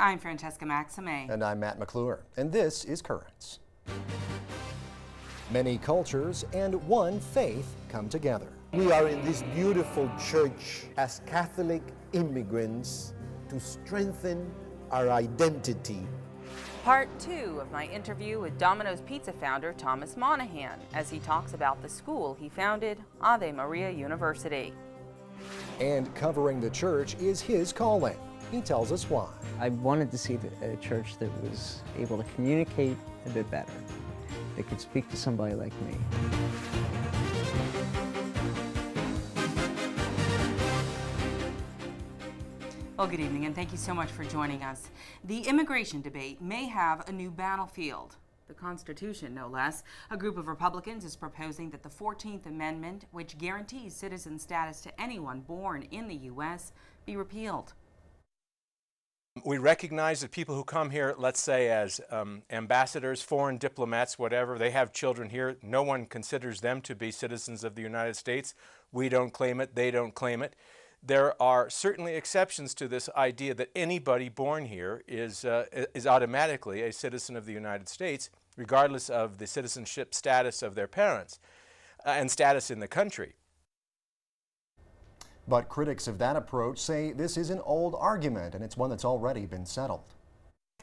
I'm Francesca Maxime. And I'm Matt McClure. And this is Currents. Many cultures and one faith come together. We are in this beautiful church as Catholic immigrants to strengthen our identity. Part 2 of my interview with Domino's pizza founder Thomas Monaghan as he talks about the school he founded, Ave Maria University. And covering the church is his calling. He tells us why. I wanted to see a church that was able to communicate a bit better, that could speak to somebody like me. Well, good evening, and thank you so much for joining us. The immigration debate may have a new battlefield. The Constitution, no less. A group of Republicans is proposing that the 14th Amendment, which guarantees citizen status to anyone born in the U.S., be repealed. We recognize that people who come here, let's say as ambassadors, foreign diplomats, whatever, they have children here. No one considers them to be citizens of the United States. We don't claim it. They don't claim it. There are certainly exceptions to this idea that anybody born here is automatically a citizen of the United States, regardless of the citizenship status of their parents and status in the country. But critics of that approach say this is an old argument, and it's one that's already been settled.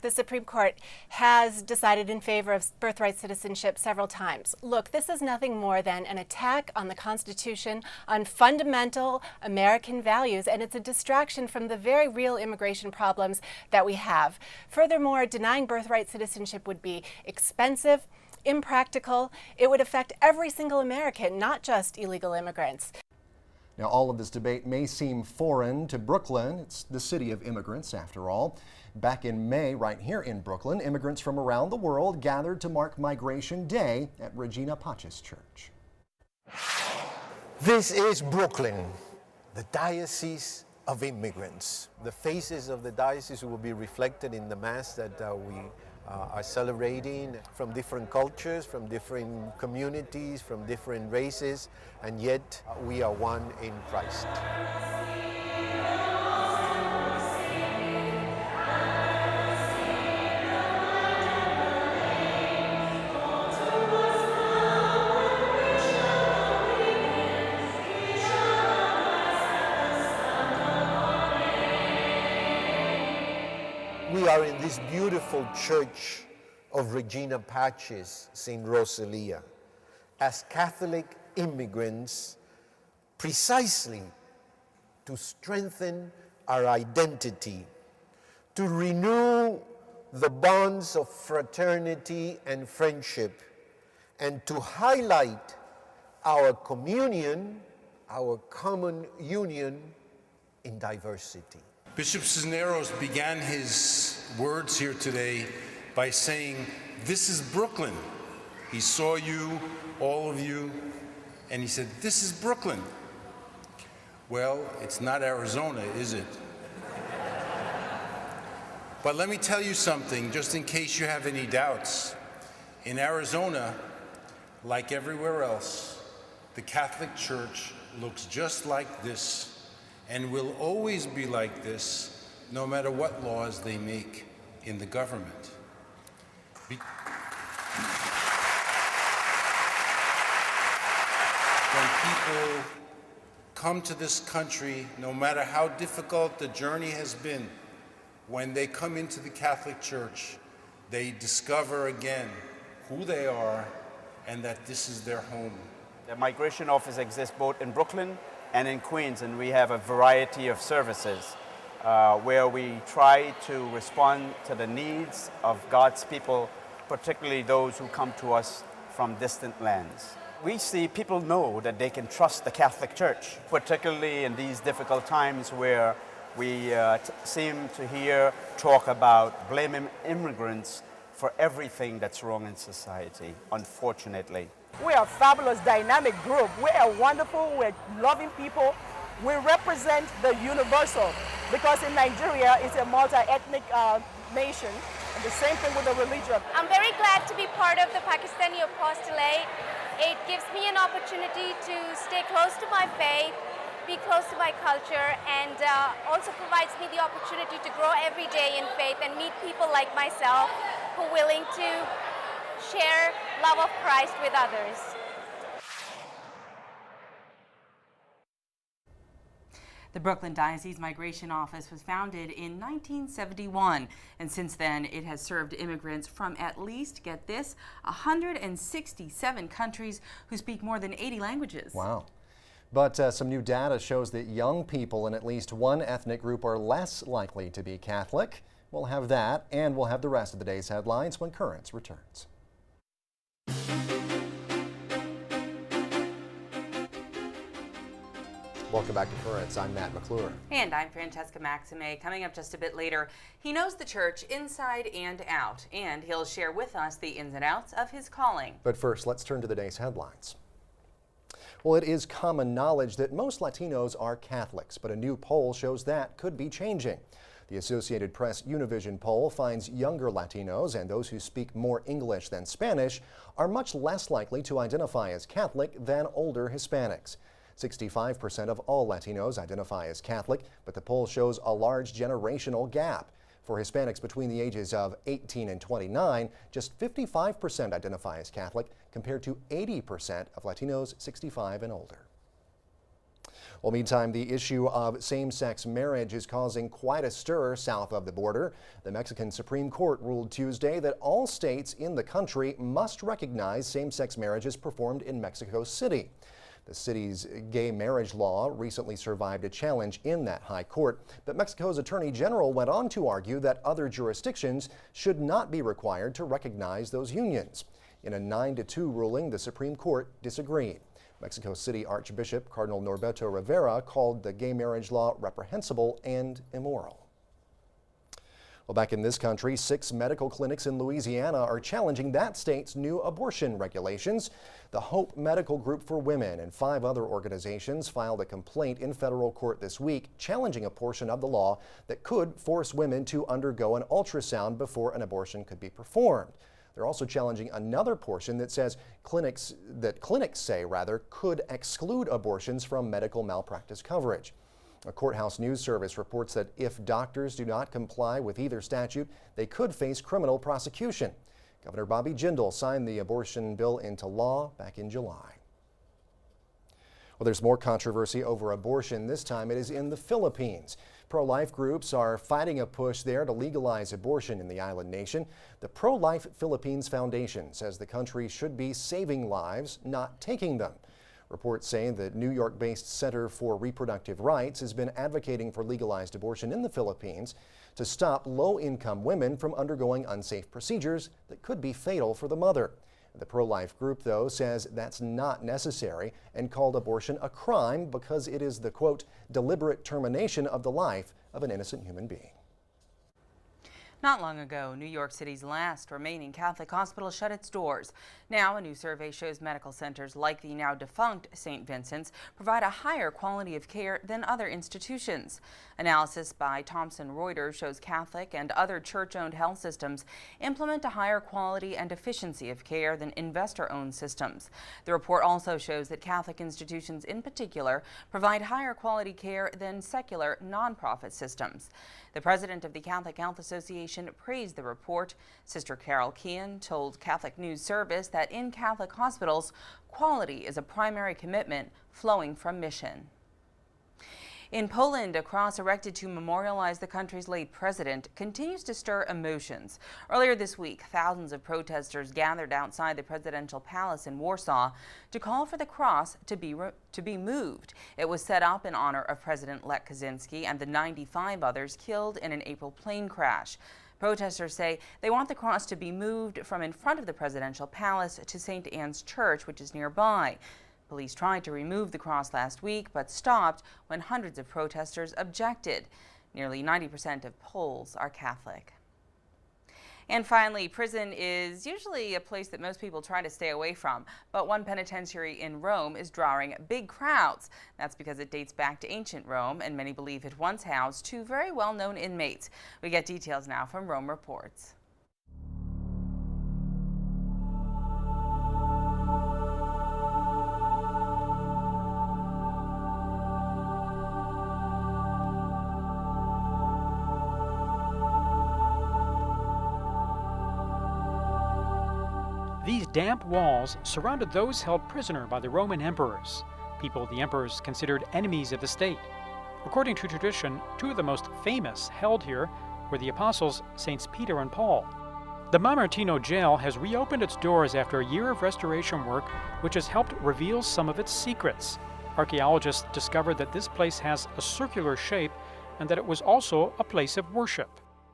The Supreme Court has decided in favor of birthright citizenship several times. Look, this is nothing more than an attack on the Constitution, on fundamental American values, and it's a distraction from the very real immigration problems that we have. Furthermore, denying birthright citizenship would be expensive, impractical. It would affect every single American, not just illegal immigrants. Now, all of this debate may seem foreign to Brooklyn. It's the city of immigrants, after all. Back in May, right here in Brooklyn, immigrants from around the world gathered to mark Migration Day at Regina Pacis Church. This is Brooklyn, the Diocese of Immigrants. The faces of the diocese will be reflected in the Mass that we are celebrating, from different cultures, from different communities, from different races, and yet we are one in Christ. We are in this beautiful church of Regina Pacis, St. Rosalia, as Catholic immigrants, precisely to strengthen our identity, to renew the bonds of fraternity and friendship, and to highlight our communion, our common union in diversity. Bishop Cisneros began his words here today by saying, "This is Brooklyn." He saw you, all of you, and he said, "This is Brooklyn." Well, it's not Arizona, is it? But let me tell you something, just in case you have any doubts. In Arizona, like everywhere else, the Catholic Church looks just like this and will always be like this, no matter what laws they make in the government. When people come to this country, no matter how difficult the journey has been, when they come into the Catholic Church, they discover again who they are and that this is their home. The migration office exists both in Brooklyn and in Queens, and we have a variety of services where we try to respond to the needs of God's people, particularly those who come to us from distant lands. We see people know that they can trust the Catholic Church, particularly in these difficult times where we seem to hear talk about blaming immigrants for everything that's wrong in society, unfortunately. We're a fabulous, dynamic group. We're wonderful, we're loving people. We represent the universal, because in Nigeria, it's a multi-ethnic nation, and the same thing with the religion. I'm very glad to be part of the Pakistani apostolate. It gives me an opportunity to stay close to my faith, be close to my culture, and also provides me the opportunity to grow every day in faith and meet people like myself who are willing to share love of Christ with others. The Brooklyn Diocese Migration Office was founded in 1971, and since then it has served immigrants from at least, get this, 167 countries who speak more than 80 languages. Wow. But some new data shows that young people in at least one ethnic group are less likely to be Catholic. We'll have that, and we'll have the rest of the day's headlines when Currents returns. Welcome back to Currents. I'm Matt McClure. And I'm Francesca Maxime. Coming up just a bit later, he knows the church inside and out, and he'll share with us the ins and outs of his calling. But first, let's turn to the day's headlines. Well, it is common knowledge that most Latinos are Catholics, but a new poll shows that could be changing. The Associated Press Univision poll finds younger Latinos and those who speak more English than Spanish are much less likely to identify as Catholic than older Hispanics. 65% of all Latinos identify as Catholic, but the poll shows a large generational gap. For Hispanics between the ages of 18 and 29, just 55% identify as Catholic, compared to 80% of Latinos 65 and older. Well, meantime, the issue of same-sex marriage is causing quite a stir south of the border. The Mexican Supreme Court ruled Tuesday that all states in the country must recognize same-sex marriages performed in Mexico City. The city's gay marriage law recently survived a challenge in that high court, but Mexico's Attorney General went on to argue that other jurisdictions should not be required to recognize those unions. In a 9-2 ruling, the Supreme Court disagreed. Mexico City Archbishop Cardinal Norberto Rivera called the gay marriage law reprehensible and immoral. Well, back in this country, 6 medical clinics in Louisiana are challenging that state's new abortion regulations. The Hope Medical Group for Women and 5 other organizations filed a complaint in federal court this week challenging a portion of the law that could force women to undergo an ultrasound before an abortion could be performed. They're also challenging another portion that says clinics could exclude abortions from medical malpractice coverage. A courthouse news service reports that if doctors do not comply with either statute, they could face criminal prosecution. Governor Bobby Jindal signed the abortion bill into law back in July. Well, there's more controversy over abortion. This time it is in the Philippines. Pro-life groups are fighting a push there to legalize abortion in the island nation. The Pro-Life Philippines Foundation says the country should be saving lives, not taking them. Reports say the New York-based Center for Reproductive Rights has been advocating for legalized abortion in the Philippines to stop low-income women from undergoing unsafe procedures that could be fatal for the mother. The pro-life group, though, says that's not necessary and called abortion a crime because it is the, quote, deliberate termination of the life of an innocent human being. Not long ago, New York City's last remaining Catholic hospital shut its doors. Now, a new survey shows medical centers like the now defunct St. Vincent's provide a higher quality of care than other institutions. Analysis by Thomson Reuters shows Catholic and other church-owned health systems implement a higher quality and efficiency of care than investor-owned systems. The report also shows that Catholic institutions in particular provide higher quality care than secular nonprofit systems. The president of the Catholic Health Association praised the report. Sister Carol Kean told Catholic News Service that in Catholic hospitals, quality is a primary commitment flowing from mission. In Poland, a cross erected to memorialize the country's late president continues to stir emotions. Earlier this week, thousands of protesters gathered outside the presidential palace in Warsaw to call for the cross to be moved. It was set up in honor of President Lech Kaczynski and the 95 others killed in an April plane crash. Protesters say they want the cross to be moved from in front of the presidential palace to St. Anne's Church, which is nearby. Police tried to remove the cross last week, but stopped when hundreds of protesters objected. Nearly 90% of Poles are Catholic. And finally, prison is usually a place that most people try to stay away from, but one penitentiary in Rome is drawing big crowds. That's because it dates back to ancient Rome, and many believe it once housed 2 very well-known inmates. We get details now from Rome Reports. damp walls surrounded those held prisoner by the Roman emperors, people the emperors considered enemies of the state. According to tradition, two of the most famous held here were the apostles Saints Peter and Paul. The Mamertino jail has reopened its doors after a year of restoration work, which has helped reveal some of its secrets. Archaeologists discovered that this place has a circular shape and that it was also a place of worship.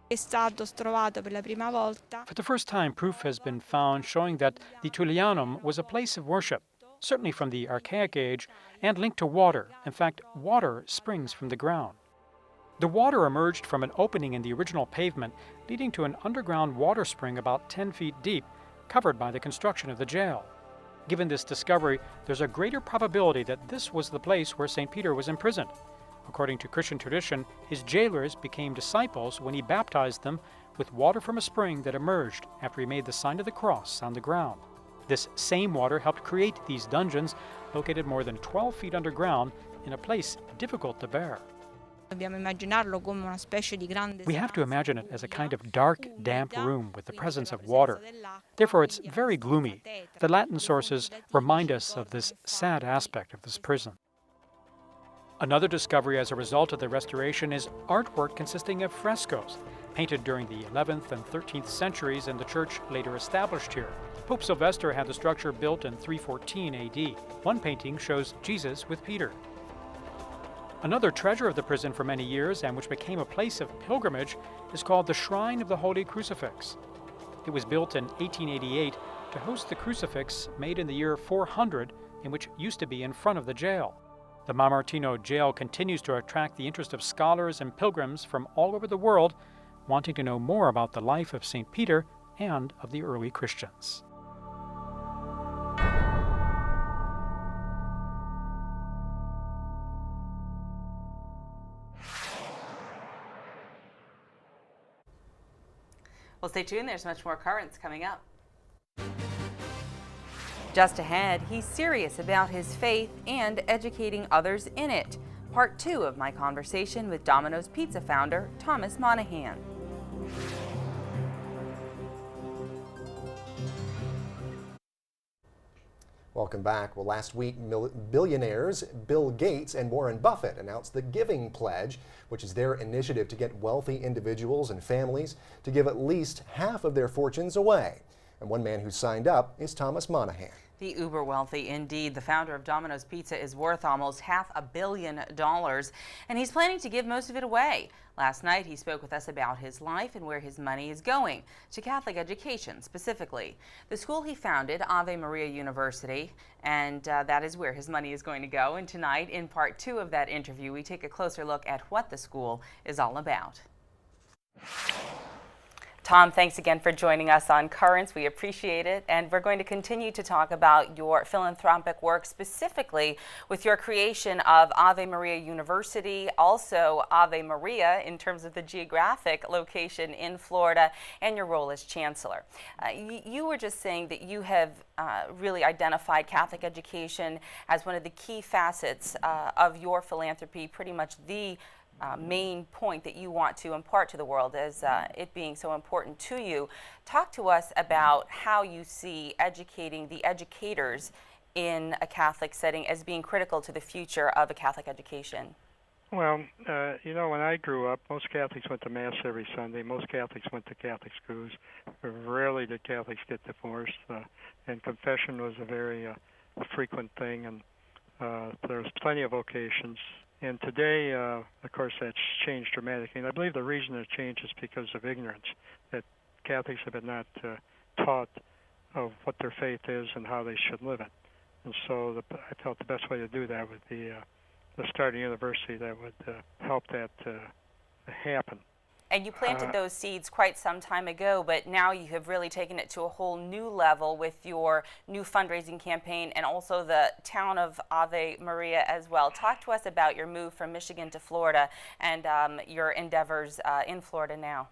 For the first time, proof has been found showing that the Tullianum was a place of worship, certainly from the Archaic Age, and linked to water. In fact, water springs from the ground. The water emerged from an opening in the original pavement, leading to an underground water spring about 10 feet deep, covered by the construction of the jail. Given this discovery, there's a greater probability that this was the place where St. Peter was imprisoned. According to Christian tradition, his jailers became disciples when he baptized them with water from a spring that emerged after he made the sign of the cross on the ground. This same water helped create these dungeons, located more than 12 feet underground in a place difficult to bear. We have to imagine it as a kind of dark, damp room with the presence of water. Therefore, it's very gloomy. The Latin sources remind us of this sad aspect of this prison. Another discovery as a result of the restoration is artwork consisting of frescoes, painted during the 11th and 13th centuries and the church later established here. Pope Sylvester had the structure built in 314 AD. One painting shows Jesus with Peter. Another treasure of the prison for many years, and which became a place of pilgrimage, is called the Shrine of the Holy Crucifix. It was built in 1888 to host the crucifix made in the year 400, and which used to be in front of the jail. The Mamertino jail continues to attract the interest of scholars and pilgrims from all over the world, wanting to know more about the life of St. Peter and of the early Christians. Well, stay tuned. There's much more Currents coming up. Just ahead, he's serious about his faith and educating others in it. Part 2 of my conversation with Domino's Pizza founder, Thomas Monaghan. Welcome back. Well, last week, billionaires Bill Gates and Warren Buffett announced the Giving Pledge, which is their initiative to get wealthy individuals and families to give at least half of their fortunes away. And one man who signed up is Thomas Monaghan. The uber wealthy indeed. The founder of Domino's Pizza is worth almost $500 million, and he's planning to give most of it away. Last night, he spoke with us about his life and where his money is going, to Catholic education specifically. The school he founded, Ave Maria University, and that is where his money is going to go. And tonight, in part 2 of that interview, we take a closer look at what the school is all about. Tom, thanks again for joining us on Currents. We appreciate it. And we're going to continue to talk about your philanthropic work, specifically with your creation of Ave Maria University, also Ave Maria in terms of the geographic location in Florida, and your role as chancellor. You were just saying that you have really identified Catholic education as one of the key facets of your philanthropy, pretty much the main point that you want to impart to the world as it being so important to you. Talk to us about how you see educating the educators in a Catholic setting as being critical to the future of a Catholic education. Well, you know, when I grew up, most Catholics went to Mass every Sunday. Most Catholics went to Catholic schools. Rarely did Catholics get divorced, and confession was a very frequent thing, and there was plenty of vocations. And today, of course, that's changed dramatically. And I believe the reason it changed is because of ignorance, that Catholics have been not taught of what their faith is and how they should live it. And so I felt the best way to do that would be to start a university that would help that happen. And you planted those seeds quite some time ago, but now you have really taken it to a whole new level with your new fundraising campaign and also the town of Ave Maria as well. Talk to us about your move from Michigan to Florida and your endeavors in Florida now.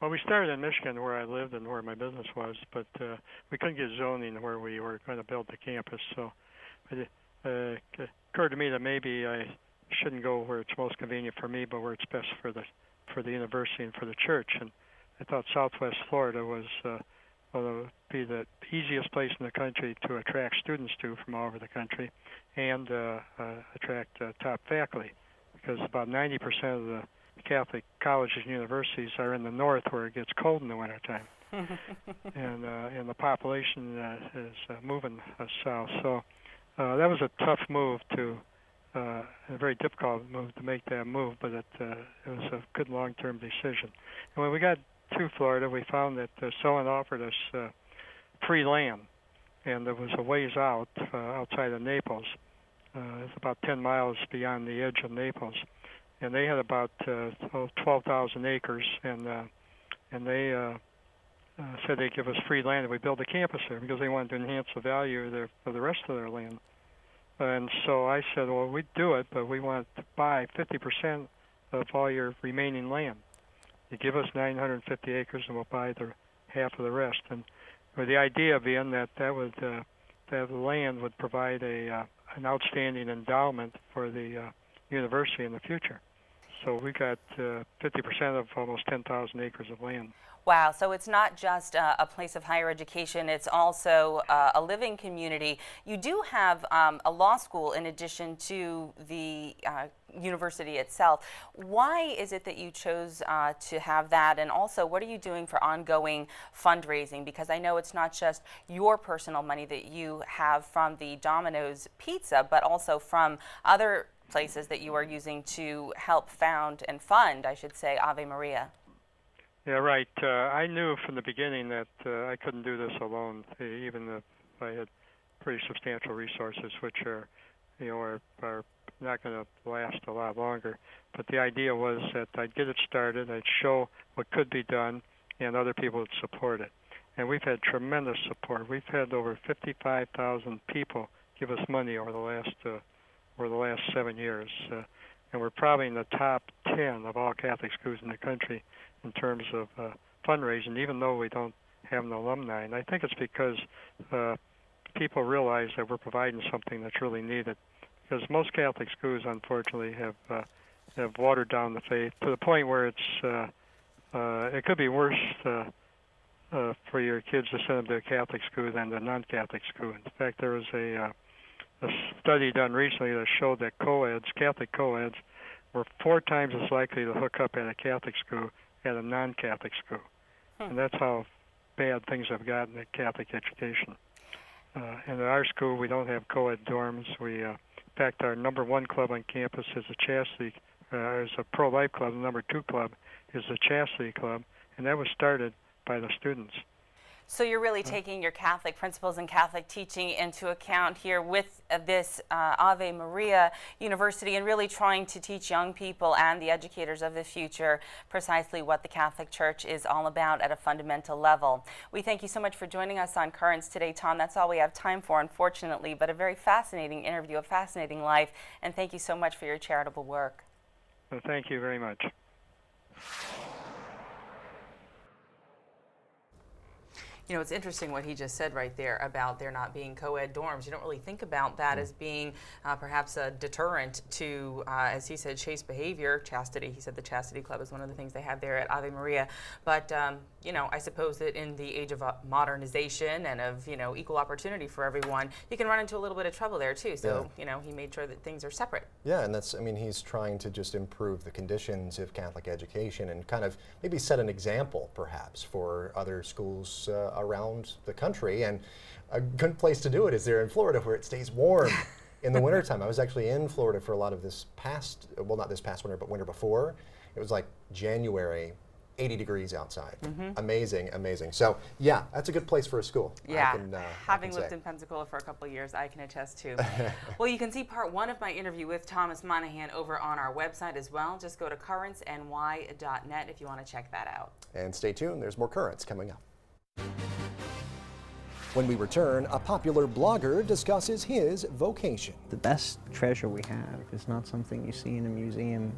Well, we started in Michigan where I lived and where my business was, but we couldn't get zoning where we were going to build the campus. So it occurred to me that maybe I shouldn't go where it's most convenient for me, but where it's best for the university and for the church. And I thought Southwest Florida was It'll be the easiest place in the country to attract students to from all over the country, and attract top faculty, because about 90% of the Catholic colleges and universities are in the north, where it gets cold in the wintertime. and the population is moving south. So that was a tough move a very difficult move to make that move, but it was a good long-term decision. And when we got to Florida, we found that someone offered us free land, and it was a ways out, outside of Naples. It's about 10 miles beyond the edge of Naples, and they had about 12,000 acres, and they said they'd give us free land if we build a campus there, because they wanted to enhance the value of the rest of their land. And so I said, well, we'd do it, but we want to buy 50% of all your remaining land. You give us 950 acres, and we'll buy the half of the rest. And with the idea being that that land would provide an outstanding endowment for the university in the future. So we got 50% of almost 10,000 acres of land. Wow, so it's not just a place of higher education, it's also a living community. You do have a law school in addition to the university itself. Why is it that you chose to have that, and also what are you doing for ongoing fundraising? Because I know it's not just your personal money that you have from the Domino's pizza, but also from other places that you are using to help found and fund, I should say, Ave Maria. Yeah, right. I knew from the beginning that I couldn't do this alone, even if I had pretty substantial resources, which are not going to last a lot longer. But the idea was that I'd get it started, I'd show what could be done, and other people would support it. And we've had tremendous support. We've had over 55,000 people give us money over the last 7 years, and we're probably in the top 10 of all Catholic schools in the country in terms of fundraising, even though we don't have an alumni. And I think it's because people realize that we're providing something that's really needed. Because most Catholic schools, unfortunately, have watered down the faith to the point where it could be worse for your kids to send them to a Catholic school than a non-Catholic school. In fact, there was a study done recently that showed that Catholic co-eds, were 4 times as likely to hook up at a Catholic school at a non-Catholic school. And that's how bad things have gotten at Catholic education. And at our school, we don't have co-ed dorms. In fact, our number 1 club on campus is a pro-life club. The number 2 club is the Chastity Club, and that was started by the students. So you're really taking your Catholic principles and Catholic teaching into account here with this Ave Maria University, and really trying to teach young people and the educators of the future precisely what the Catholic Church is all about at a fundamental level. We thank you so much for joining us on Currents today, Tom. That's all we have time for, unfortunately, but a very fascinating interview, a fascinating life, and thank you so much for your charitable work. Well, thank you very much. You know, it's interesting what he just said right there about there not being co-ed dorms. You don't really think about that as being perhaps a deterrent to, as he said, chaste behavior, chastity. He said the Chastity Club is one of the things they have there at Ave Maria. But, you know, I suppose that in the age of modernization and of, equal opportunity for everyone, you can run into a little bit of trouble there too. So, he made sure that things are separate. Yeah, and he's trying to just improve the conditions of Catholic education and kind of maybe set an example, perhaps, for other schools around the country. And a good place to do it is there in Florida, where it stays warm in the wintertime. I was actually in Florida for a lot of this past, well, not this past winter, but winter before. It was like January, 80 degrees outside. Amazing, amazing. So yeah, that's a good place for a school. Yeah, having lived in Pensacola for a couple of years, I can attest to. Well, you can see part 1 of my interview with Thomas Monaghan over on our website as well. Just go to currentsny.net if you want to check that out. And stay tuned, there's more Currents coming up. When we return, a popular blogger discusses his vocation. The best treasure we have is not something you see in a museum.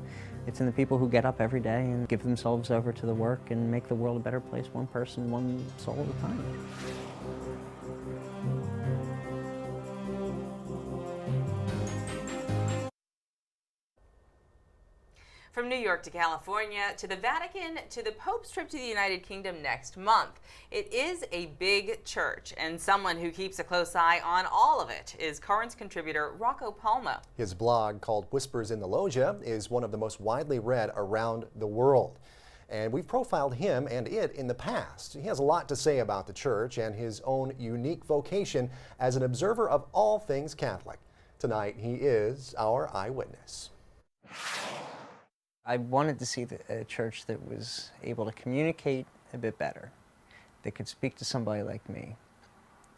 It's in the people who get up every day and give themselves over to the work and make the world a better place, one person, one soul at a time. From New York to California, to the Vatican, to the Pope's trip to the United Kingdom next month. It is a big church, and someone who keeps a close eye on all of it is Currents contributor Rocco Palma. His blog, called Whispers in the Loggia, is one of the most widely read around the world. And we've profiled him and it in the past. He has a lot to say about the church and his own unique vocation as an observer of all things Catholic. Tonight, he is our eyewitness. I wanted to see a church that was able to communicate a bit better, that could speak to somebody like me,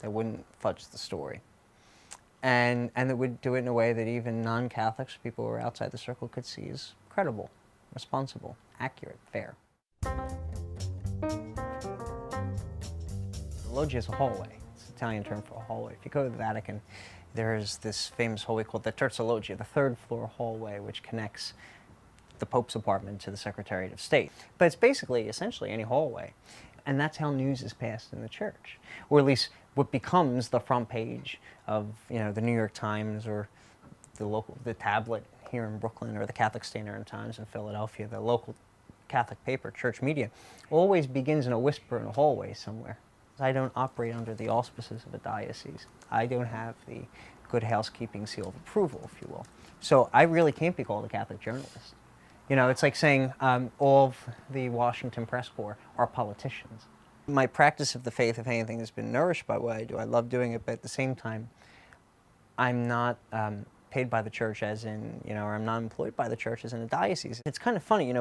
that wouldn't fudge the story, and that would do it in a way that even non-Catholics, people who are outside the circle, could see as credible, responsible, accurate, fair. The loggia is a hallway. It's an Italian term for a hallway. If you go to the Vatican, there's this famous hallway called the Terza Loggia, the third floor hallway, which connects the Pope's apartment to the Secretariat of State. But it's basically, essentially, any hallway. And that's how news is passed in the church, or at least what becomes the front page of, the New York Times, or the tablet here in Brooklyn, or the Catholic Standard Times in Philadelphia. The local Catholic paper, Church Media, always begins in a whisper in a hallway somewhere. I don't operate under the auspices of a diocese. I don't have the good housekeeping seal of approval, if you will. So I really can't be called a Catholic journalist. It's like saying all of the Washington press corps are politicians. My practice of the faith, if anything, has been nourished by what I do. I love doing it, but at the same time, I'm not paid by the church as in, or I'm not employed by the church as in a diocese. It's kind of funny,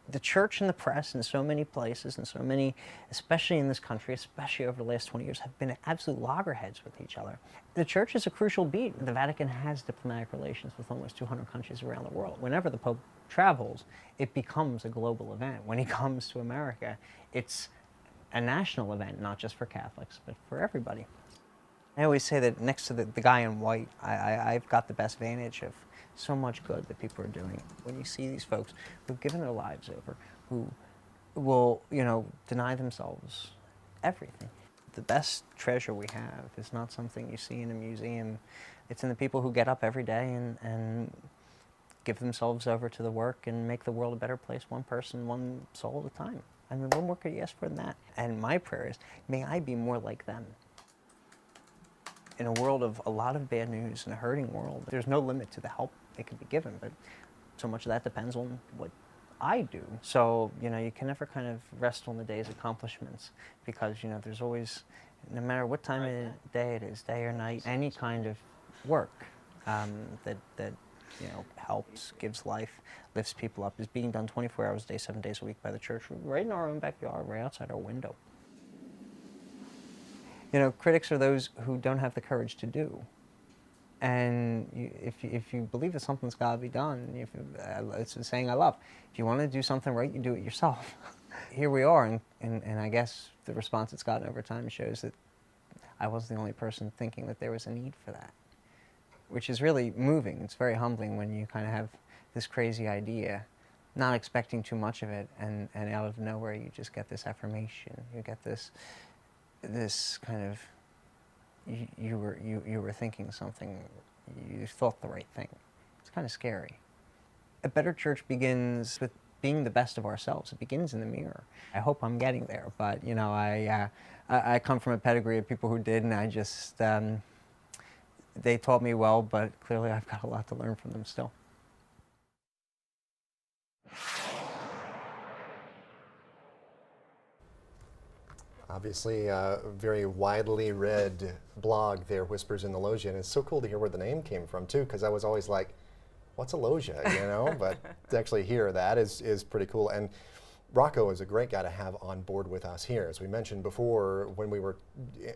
the church and the press in so many places, and so many, especially in this country, especially over the last 20 years, have been absolute loggerheads with each other. The church is a crucial beat. The Vatican has diplomatic relations with almost 200 countries around the world. Whenever the Pope travels, it becomes a global event. When he comes to America, it's a national event, not just for Catholics, but for everybody. I always say that next to the guy in white, I've got the best vantage of so much good that people are doing. When you see these folks who've given their lives over, who will, deny themselves everything. The best treasure we have is not something you see in a museum. It's in the people who get up every day and give themselves over to the work and make the world a better place, one person, one soul at a time. I mean, what more could you ask for than that? And my prayer is, may I be more like them. In a world of a lot of bad news, in a hurting world, there's no limit to the help that can be given, but so much of that depends on what I do. So, you can never kind of rest on the day's accomplishments, because, there's always, no matter what time of day it is, day or night, any kind of work that helps, gives life, lifts people up, is being done 24 hours a day, 7 days a week by the church, right in our own backyard, right outside our window. Critics are those who don't have the courage to do. And if you believe that something's got to be done, it's a saying I love. If you want to do something right, you do it yourself. Here we are, and I guess the response it's gotten over time shows that I wasn't the only person thinking that there was a need for that, which is really moving. It's very humbling when you kind of have this crazy idea, not expecting too much of it, and out of nowhere you just get this affirmation. You get this kind of, you were thinking something, you thought the right thing. It's kind of scary. A better church begins with being the best of ourselves. It begins in the mirror. I hope I'm getting there, but I come from a pedigree of people who did, and I just, they taught me well, but clearly I've got a lot to learn from them still. Obviously, a very widely read blog there, Whispers in the Loggia, and it's so cool to hear where the name came from, too, because I was always like, what's a loggia, But to actually hear that is pretty cool. And Rocco is a great guy to have on board with us here. As we mentioned before when we were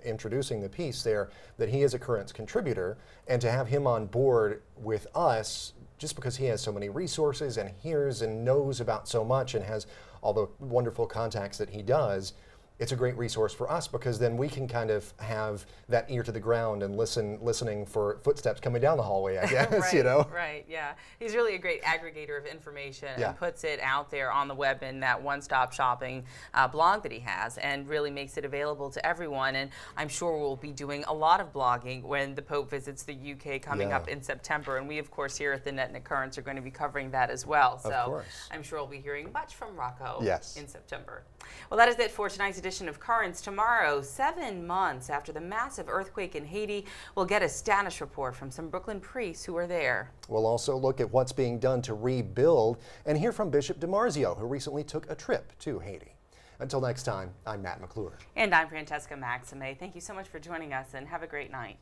introducing the piece there, that he is a Currents contributor, and to have him on board with us, just because he has so many resources and hears and knows about so much and has all the wonderful contacts that he does, it's a great resource for us because then we can kind of have that ear to the ground and listening for footsteps coming down the hallway, I guess, right, you know? Right, yeah. He's really a great aggregator of information Yeah. and puts it out there on the web in that one-stop shopping blog that he has and really makes it available to everyone. And I'm sure we'll be doing a lot of blogging when the Pope visits the UK coming up in September. And we, of course, here at the Net and Currents are going to be covering that as well. So I'm sure we'll be hearing much from Rocco in September. Well, that is it for tonight's edition of Currents. Tomorrow, 7 months after the massive earthquake in Haiti, we'll get a status report from some Brooklyn priests who were there. We'll also look at what's being done to rebuild and hear from Bishop DiMarzio, who recently took a trip to Haiti. Until next time, I'm Matt McClure. And I'm Francesca Maxime. Thank you so much for joining us and have a great night.